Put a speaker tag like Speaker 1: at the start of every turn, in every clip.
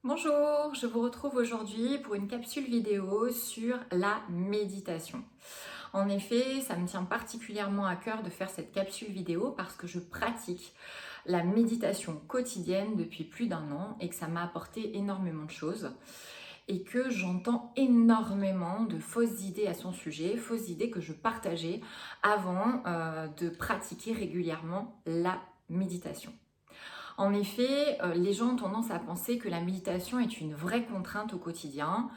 Speaker 1: Bonjour, je vous retrouve aujourd'hui pour une capsule vidéo sur la méditation. En effet, ça me tient particulièrement à cœur de faire cette capsule vidéo parce que je pratique la méditation quotidienne depuis plus d'un an et que ça m'a apporté énormément de choses et que j'entends énormément de fausses idées à son sujet, fausses idées que je partageais avant de pratiquer régulièrement la méditation. En effet, les gens ont tendance à penser que la méditation est une vraie contrainte au quotidien,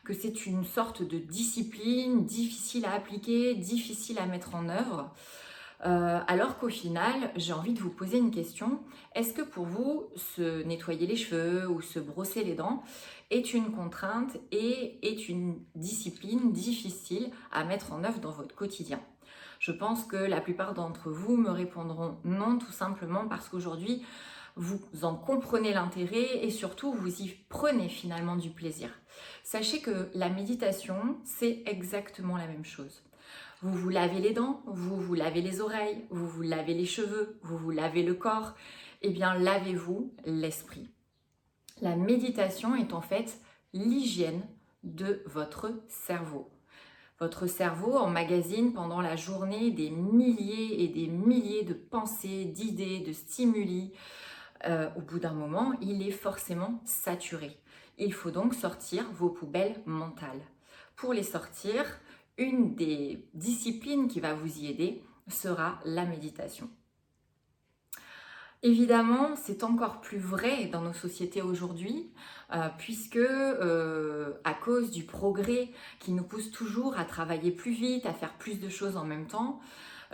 Speaker 1: que c'est une sorte de discipline difficile à appliquer, difficile à mettre en œuvre. Alors qu'au final, j'ai envie de vous poser une question. Est-ce que pour vous, se nettoyer les cheveux ou se brosser les dents est une contrainte et est une discipline difficile à mettre en œuvre dans votre quotidien? Je pense que la plupart d'entre vous me répondront non, tout simplement parce qu'aujourd'hui, vous en comprenez l'intérêt et surtout vous y prenez finalement du plaisir. Sachez que la méditation, c'est exactement la même chose. Vous vous lavez les dents, vous vous lavez les oreilles, vous vous lavez les cheveux, vous vous lavez le corps, eh bien lavez-vous l'esprit. La méditation est en fait l'hygiène de votre cerveau. Votre cerveau emmagasine pendant la journée des milliers et des milliers de pensées, d'idées, de stimuli. Au bout d'un moment, il est forcément saturé. Il faut donc sortir vos poubelles mentales. Pour les sortir, une des disciplines qui va vous y aider sera la méditation. Évidemment, c'est encore plus vrai dans nos sociétés aujourd'hui, puisque à cause du progrès qui nous pousse toujours à travailler plus vite, à faire plus de choses en même temps,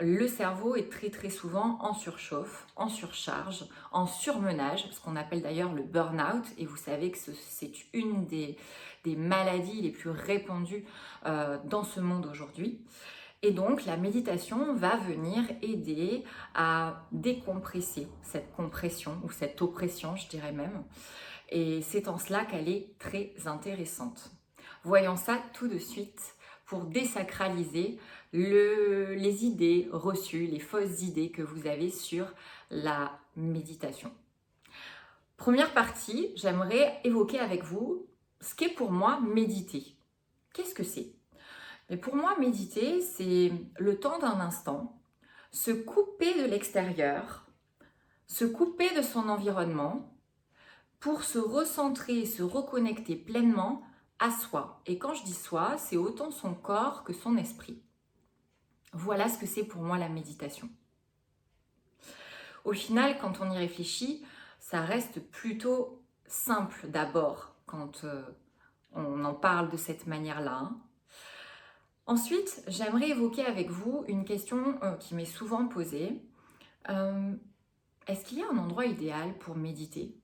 Speaker 1: le cerveau est très souvent en surchauffe, en surcharge, en surmenage, ce qu'on appelle d'ailleurs le burn-out, et vous savez que c'est une des maladies les plus répandues dans ce monde aujourd'hui. Et donc la méditation va venir aider à décompresser cette compression ou cette oppression, je dirais même. Et c'est en cela qu'elle est très intéressante. Voyons ça tout de suite pour désacraliser les idées reçues, les fausses idées que vous avez sur la méditation. Première partie, j'aimerais évoquer avec vous ce qu'est pour moi méditer. Qu'est-ce que c'est? Mais pour moi, méditer, c'est le temps d'un instant, se couper de l'extérieur, se couper de son environnement pour se recentrer, se reconnecter pleinement à soi. Et quand je dis soi, c'est autant son corps que son esprit. Voilà ce que c'est pour moi la méditation. Au final, quand on y réfléchit, ça reste plutôt simple d'abord quand on en parle de cette manière-là. Ensuite, j'aimerais évoquer avec vous une question qui m'est souvent posée. Est-ce qu'il y a un endroit idéal pour méditer?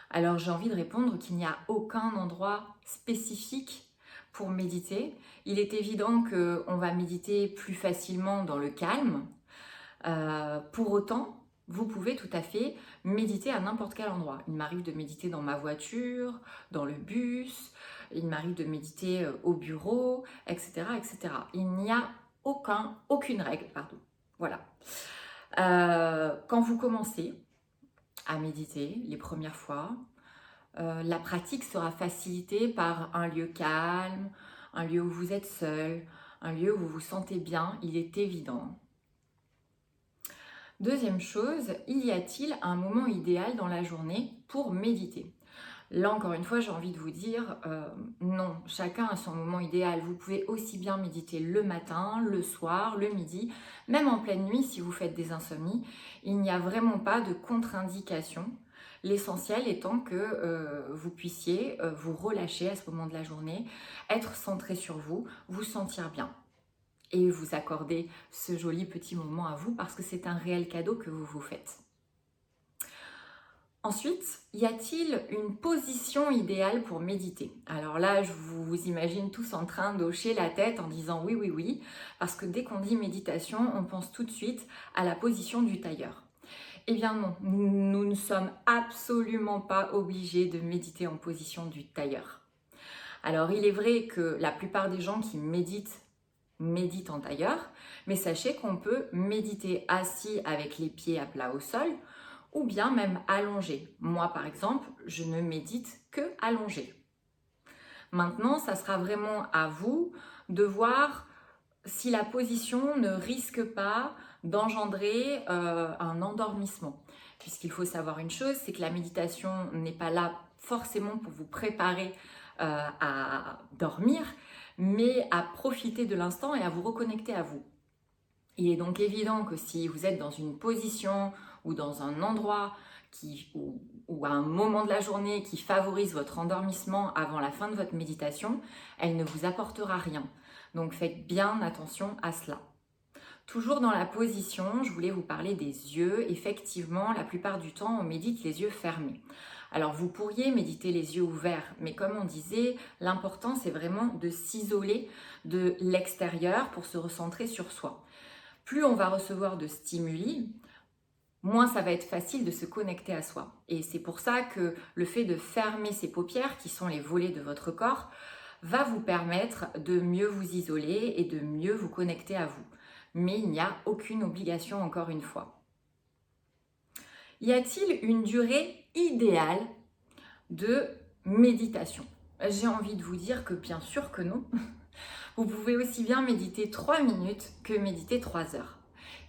Speaker 1: Alors j'ai envie de répondre qu'il n'y a aucun endroit spécifique pour méditer. Il est évident qu'on va méditer plus facilement dans le calme. Pour autant, vous pouvez tout à fait méditer à n'importe quel endroit. Il m'arrive de méditer dans ma voiture, dans le bus, il m'arrive de méditer au bureau, etc. etc. Il n'y a aucune règle, pardon. Voilà. Quand vous commencez à méditer les premières fois, la pratique sera facilitée par un lieu calme, un lieu où vous êtes seul, un lieu où vous vous sentez bien, il est évident. Deuxième chose, y a-t-il un moment idéal dans la journée pour méditer? Là, encore une fois, j'ai envie de vous dire non, chacun a son moment idéal. Vous pouvez aussi bien méditer le matin, le soir, le midi, même en pleine nuit si vous faites des insomnies. Il n'y a vraiment pas de contre-indication. L'essentiel étant que vous puissiez vous relâcher à ce moment de la journée, être centré sur vous, vous sentir bien et vous accorder ce joli petit moment à vous parce que c'est un réel cadeau que vous vous faites. Ensuite, y a-t-il une position idéale pour méditer? Alors là, je vous imagine tous en train d'hocher la tête en disant oui, oui, oui, parce que dès qu'on dit méditation, on pense tout de suite à la position du tailleur. Eh bien non, nous ne sommes absolument pas obligés de méditer en position du tailleur. Alors il est vrai que la plupart des gens qui méditent en tailleur, mais sachez qu'on peut méditer assis avec les pieds à plat au sol ou bien même allongé. Moi, par exemple, je ne médite que allongé. Maintenant, ça sera vraiment à vous de voir si la position ne risque pas d'engendrer un endormissement. Puisqu'il faut savoir une chose, c'est que la méditation n'est pas là forcément pour vous préparer à dormir, mais à profiter de l'instant et à vous reconnecter à vous. Il est donc évident que si vous êtes dans une position ou dans un endroit ou à un moment de la journée qui favorise votre endormissement avant la fin de votre méditation, elle ne vous apportera rien. Donc faites bien attention à cela. Toujours dans la position, je voulais vous parler des yeux. Effectivement, la plupart du temps, on médite les yeux fermés. Alors vous pourriez méditer les yeux ouverts, mais comme on disait, l'important c'est vraiment de s'isoler de l'extérieur pour se recentrer sur soi. Plus on va recevoir de stimuli, moins ça va être facile de se connecter à soi. Et c'est pour ça que le fait de fermer ses paupières, qui sont les volets de votre corps, va vous permettre de mieux vous isoler et de mieux vous connecter à vous. Mais il n'y a aucune obligation, encore une fois. Y a-t-il une durée idéale de méditation? J'ai envie de vous dire que bien sûr que non. Vous pouvez aussi bien méditer 3 minutes que méditer 3 heures.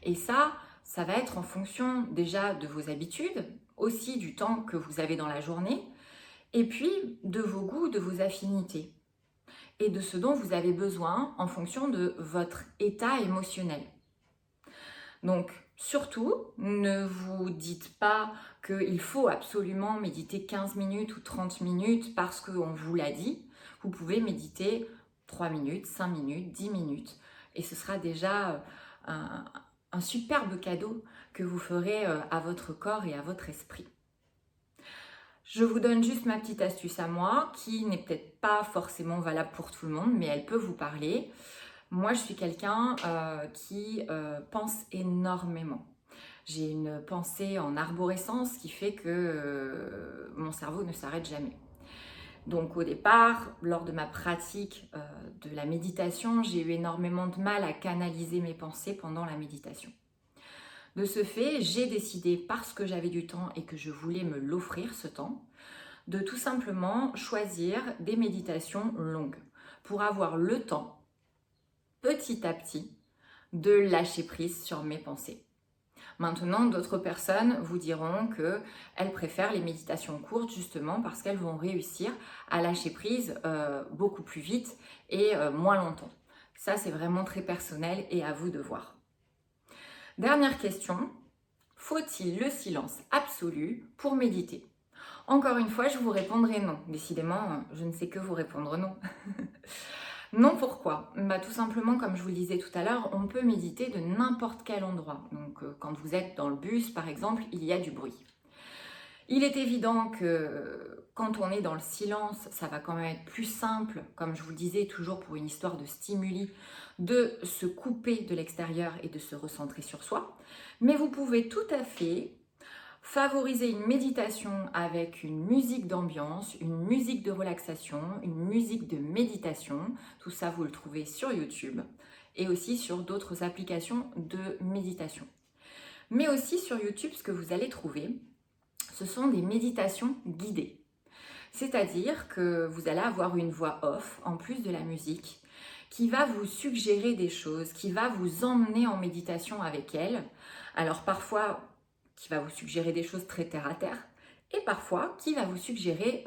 Speaker 1: Et ça va être en fonction déjà de vos habitudes, aussi du temps que vous avez dans la journée, et puis de vos goûts, de vos affinités, et de ce dont vous avez besoin en fonction de votre état émotionnel. Donc, surtout, ne vous dites pas qu'il faut absolument méditer 15 minutes ou 30 minutes parce qu'on vous l'a dit. Vous pouvez méditer 3 minutes, 5 minutes, 10 minutes. Et ce sera déjà un superbe cadeau que vous ferez à votre corps et à votre esprit. Je vous donne juste ma petite astuce à moi, qui n'est peut-être pas forcément valable pour tout le monde, mais elle peut vous parler. Moi, je suis quelqu'un qui pense énormément. J'ai une pensée en arborescence qui fait que mon cerveau ne s'arrête jamais. Donc au départ, lors de ma pratique de la méditation, j'ai eu énormément de mal à canaliser mes pensées pendant la méditation. De ce fait, j'ai décidé, parce que j'avais du temps et que je voulais me l'offrir ce temps, de tout simplement choisir des méditations longues pour avoir le temps, petit à petit, de lâcher prise sur mes pensées. Maintenant, d'autres personnes vous diront qu'elles préfèrent les méditations courtes justement parce qu'elles vont réussir à lâcher prise beaucoup plus vite et moins longtemps. Ça, c'est vraiment très personnel et à vous de voir. Dernière question, faut-il le silence absolu pour méditer? Encore une fois, je vous répondrai non. Décidément, je ne sais que vous répondre non. Non, pourquoi? Tout simplement, comme je vous le disais tout à l'heure, on peut méditer de n'importe quel endroit. Donc, quand vous êtes dans le bus, par exemple, il y a du bruit. Il est évident que quand on est dans le silence, ça va quand même être plus simple, comme je vous le disais, toujours pour une histoire de stimuli, de se couper de l'extérieur et de se recentrer sur soi. Mais vous pouvez tout à fait favoriser une méditation avec une musique d'ambiance, une musique de relaxation, une musique de méditation. Tout ça, vous le trouvez sur YouTube et aussi sur d'autres applications de méditation. Mais aussi sur YouTube, ce que vous allez trouver, ce sont des méditations guidées. C'est-à-dire que vous allez avoir une voix off, en plus de la musique, qui va vous suggérer des choses, qui va vous emmener en méditation avec elle. Alors parfois, qui va vous suggérer des choses très terre à terre, et parfois qui va vous suggérer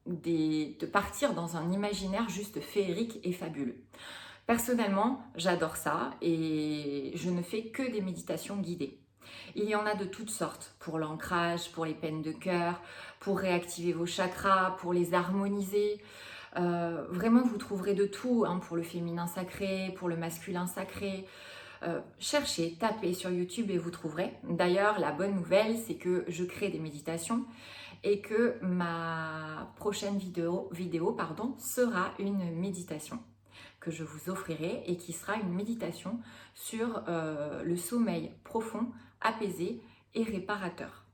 Speaker 1: de partir dans un imaginaire juste féerique et fabuleux. Personnellement, j'adore ça et je ne fais que des méditations guidées. Il y en a de toutes sortes, pour l'ancrage, pour les peines de cœur, pour réactiver vos chakras, pour les harmoniser. Vraiment, vous trouverez de tout, pour le féminin sacré, pour le masculin sacré. Cherchez, tapez sur YouTube et vous trouverez. D'ailleurs, la bonne nouvelle, c'est que je crée des méditations et que ma prochaine vidéo sera une méditation que je vous offrirai et qui sera une méditation sur le sommeil profond, apaisé et réparateur.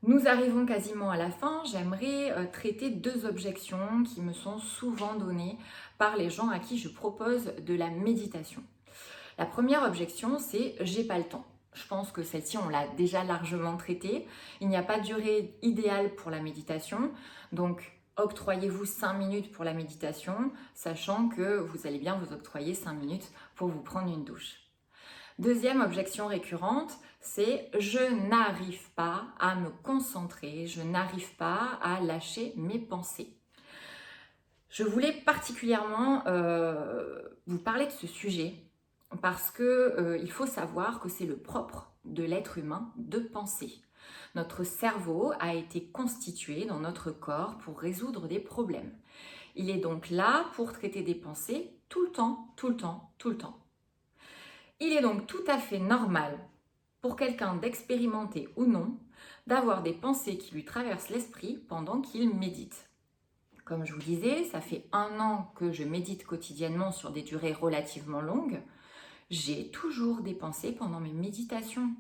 Speaker 1: Nous arrivons quasiment à la fin. J'aimerais traiter 2 objections qui me sont souvent données par les gens à qui je propose de la méditation. La première objection, c'est « j'ai pas le temps ». Je pense que celle-ci, on l'a déjà largement traitée. Il n'y a pas de durée idéale pour la méditation. Donc, octroyez-vous 5 minutes pour la méditation, sachant que vous allez bien vous octroyer 5 minutes pour vous prendre une douche. Deuxième objection récurrente, c'est je n'arrive pas à me concentrer, je n'arrive pas à lâcher mes pensées. Je voulais particulièrement vous parler de ce sujet parce que il faut savoir que c'est le propre de l'être humain de penser. Notre cerveau a été constitué dans notre corps pour résoudre des problèmes. Il est donc là pour traiter des pensées tout le temps, tout le temps, tout le temps. Il est donc tout à fait normal pour quelqu'un d'expérimenté ou non d'avoir des pensées qui lui traversent l'esprit pendant qu'il médite. Comme je vous disais, ça fait 1 an que je médite quotidiennement sur des durées relativement longues. J'ai toujours des pensées pendant mes méditations.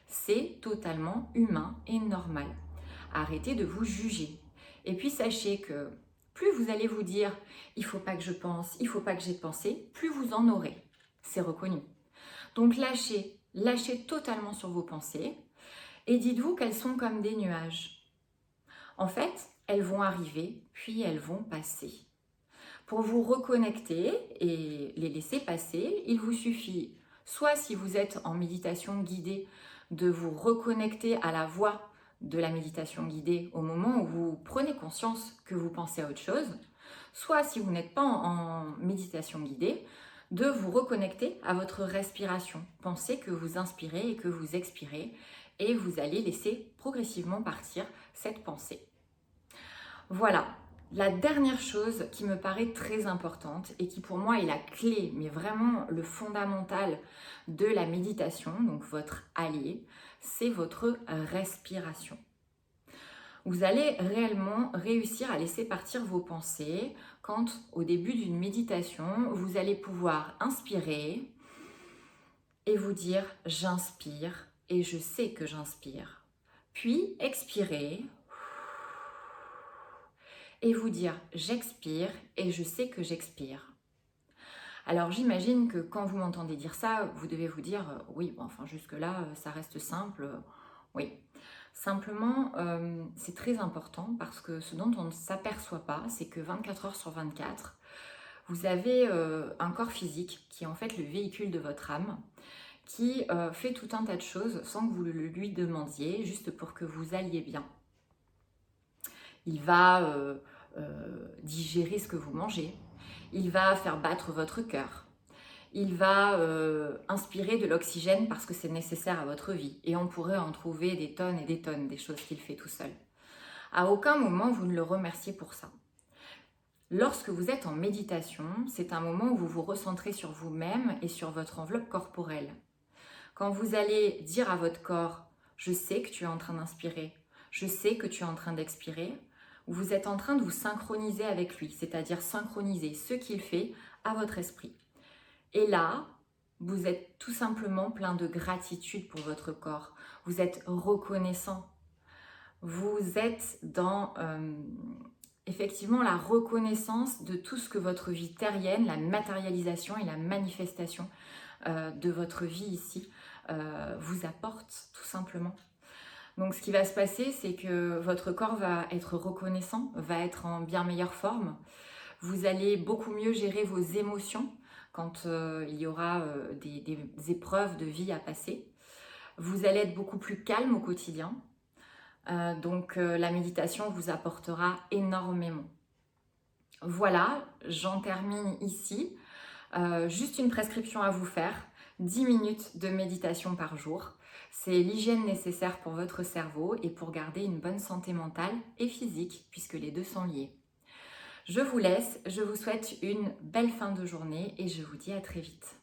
Speaker 1: C'est totalement humain et normal. Arrêtez de vous juger. Et puis sachez que plus vous allez vous dire « il ne faut pas que je pense, il ne faut pas que j'ai de pensée », plus vous en aurez. C'est reconnu. Donc lâchez totalement sur vos pensées et dites-vous qu'elles sont comme des nuages. En fait, elles vont arriver, puis elles vont passer. Pour vous reconnecter et les laisser passer, il vous suffit, soit si vous êtes en méditation guidée, de vous reconnecter à la voix de la méditation guidée au moment où vous prenez conscience que vous pensez à autre chose, soit si vous n'êtes pas en méditation guidée, de vous reconnecter à votre respiration. Pensez que vous inspirez et que vous expirez et vous allez laisser progressivement partir cette pensée. Voilà, la dernière chose qui me paraît très importante et qui pour moi est la clé, mais vraiment le fondamental de la méditation, donc votre allié, c'est votre respiration. Vous allez réellement réussir à laisser partir vos pensées quand au début d'une méditation, vous allez pouvoir inspirer et vous dire « j'inspire et je sais que j'inspire ». Puis expirer et vous dire « j'expire et je sais que j'expire ». Alors j'imagine que quand vous m'entendez dire ça, vous devez vous dire « oui, bon, enfin jusque-là, ça reste simple, oui ». Simplement, c'est très important parce que ce dont on ne s'aperçoit pas, c'est que 24 heures sur 24, vous avez un corps physique qui est en fait le véhicule de votre âme, qui fait tout un tas de choses sans que vous le lui demandiez, juste pour que vous alliez bien. Il va digérer ce que vous mangez, il va faire battre votre cœur, il va inspirer de l'oxygène parce que c'est nécessaire à votre vie. Et on pourrait en trouver des tonnes et des tonnes des choses qu'il fait tout seul. À aucun moment vous ne le remerciez pour ça. Lorsque vous êtes en méditation, c'est un moment où vous vous recentrez sur vous-même et sur votre enveloppe corporelle. Quand vous allez dire à votre corps « je sais que tu es en train d'inspirer, je sais que tu es en train d'expirer », vous êtes en train de vous synchroniser avec lui, c'est-à-dire synchroniser ce qu'il fait à votre esprit. Et là, vous êtes tout simplement plein de gratitude pour votre corps. Vous êtes reconnaissant. Vous êtes dans effectivement la reconnaissance de tout ce que votre vie terrienne, la matérialisation et la manifestation de votre vie ici vous apporte tout simplement. Donc ce qui va se passer, c'est que votre corps va être reconnaissant, va être en bien meilleure forme. Vous allez beaucoup mieux gérer vos émotions quand il y aura des épreuves de vie à passer. Vous allez être beaucoup plus calme au quotidien. Donc la méditation vous apportera énormément. Voilà, j'en termine ici. Juste une prescription à vous faire, 10 minutes de méditation par jour. C'est l'hygiène nécessaire pour votre cerveau et pour garder une bonne santé mentale et physique, puisque les deux sont liés. Je vous laisse, je vous souhaite une belle fin de journée et je vous dis à très vite.